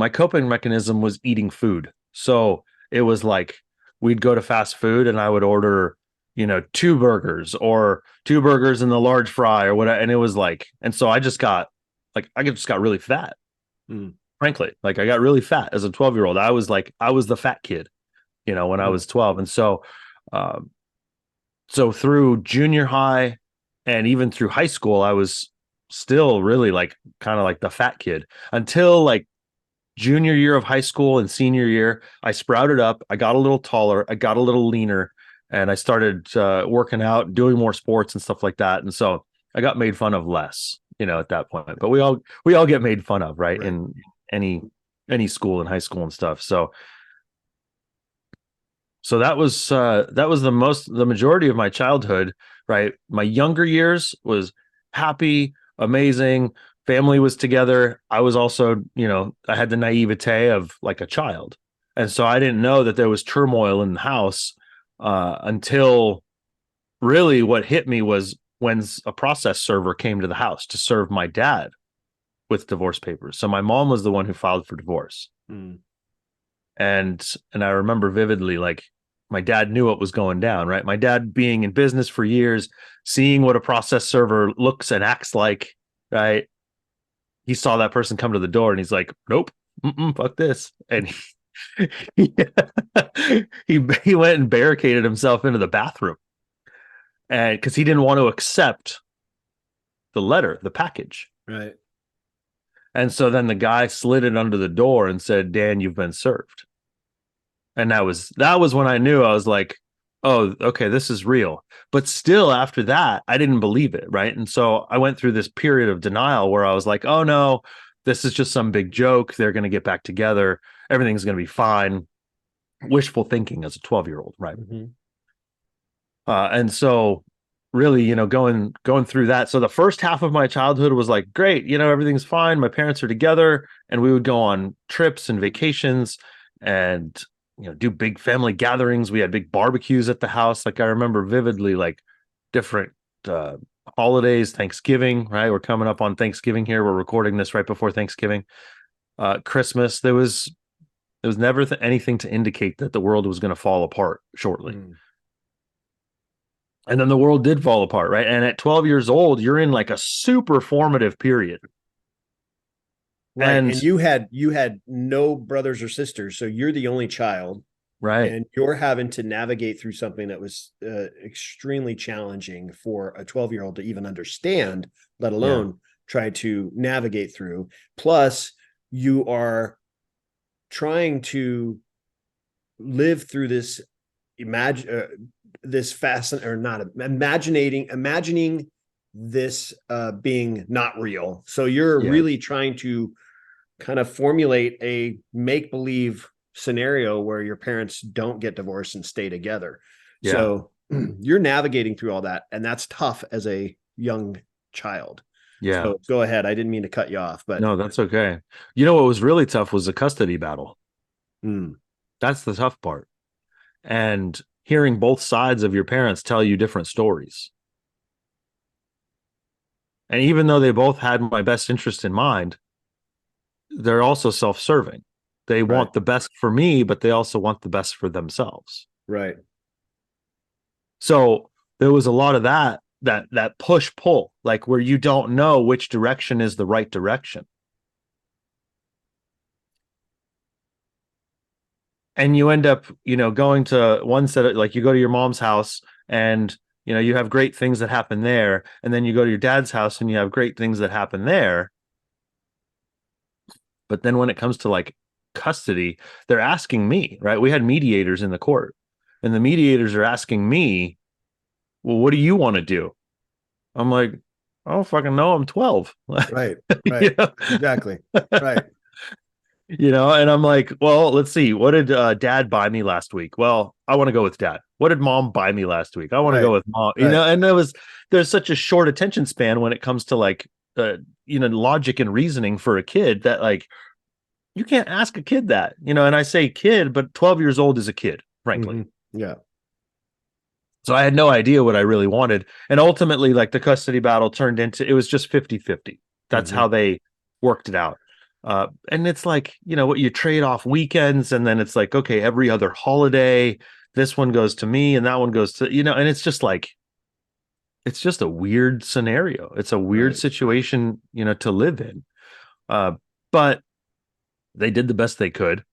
my coping mechanism was eating food. So it was like we'd go to fast food and I would order, two burgers or two burgers and the large fry or whatever. And it was like, and so I just got really fat. Mm. Frankly, like I got really fat as a 12-year-old. I was the fat kid, when I Mm. was 12. And um, so through junior high and even through high school, I was still really like kind of like the fat kid until like junior year of high school and senior year. I sprouted up. I got a little taller. I got a little leaner, and I started working out, doing more sports and stuff like that. And so I got made fun of less, at that point. But we all get made fun of, right? Right. In any school in high school and stuff. So that was the majority of my childhood, right? My younger years was happy, amazing, family was together. I was also, I had the naivete of like a child. And so I didn't know that there was turmoil in the house until really what hit me was when a process server came to the house to serve my dad with divorce papers. So my mom was the one who filed for divorce. Mm. And I remember vividly, like, my dad knew what was going down, right? My dad being in business for years, seeing what a process server looks and acts like, right? He saw that person come to the door and he's like, nope, fuck this. And he, he went and barricaded himself into the bathroom, and because he didn't want to accept the package. Right. And so then the guy slid it under the door and said, Dan, you've been served. And that was when I knew. I was like, oh, okay, this is real. But still, after that, I didn't believe it, right? And so I went through this period of denial where I was like, oh no, this is just some big joke. They're going to get back together. Everything's going to be fine. Wishful thinking as a 12-year-old, right? Mm-hmm. And so really, going through that. So the first half of my childhood was like, great, everything's fine. My parents are together, and we would go on trips and vacations and do big family gatherings. We had big barbecues at the house. Like I remember vividly, like different uh, holidays, Thanksgiving, right? We're coming up on Thanksgiving here. We're recording this right before Thanksgiving. Christmas, there was never anything to indicate that the world was going to fall apart shortly. Mm. And then the world did fall apart, right? And at 12 years old, you're in like a super formative period. Right. And And you had no brothers or sisters, so you're the only child, right. and you're having to navigate through something that was extremely challenging for a 12-year-old to even understand, let alone try to navigate through. Plus, you are trying to live through this this fascinating, or not imagining this being not real. So you're Yeah. really trying to kind of formulate a make-believe scenario where your parents don't get divorced and stay together. Yeah. So you're navigating through all that, and that's tough as a young child. Yeah. So go ahead. I didn't mean to cut you off, but No, that's okay. What was really tough was the custody battle. mm, That's the tough part. And hearing both sides of your parents tell you different stories. And even though they both had my best interest in mind, they're also self-serving. They right, want the best for me, but they also want the best for themselves. right. So there was a lot of that push pull, like where you don't know which direction is the right direction. And you end up, going to one set of, like, you go to your mom's house and, you have great things that happen there. And then you go to your dad's house and you have great things that happen there. But then when it comes to like custody, they're asking me, right? We had mediators in the court, and the mediators are asking me, well, what do you want to do? I'm like, I don't fucking know. I'm 12. Right, you right. know? Exactly. Right. And I'm like, well, let's see. What did dad buy me last week? Well, I want to go with dad. What did mom buy me last week? I want to Right. go with mom. Right. And there's such a short attention span when it comes to like, logic and reasoning for a kid, that like, you can't ask a kid that, and I say kid, but 12 years old is a kid, frankly. Mm-hmm. Yeah. So I had no idea what I really wanted. And ultimately, like, the custody battle turned into, it was just 50-50. That's Mm-hmm. how they worked it out. And it's like, what you trade off weekends, and then it's like, okay, every other holiday, this one goes to me and that one goes to, and it's just like, it's just a weird scenario. It's a weird Right. situation, to live in. Uh, but they did the best they could.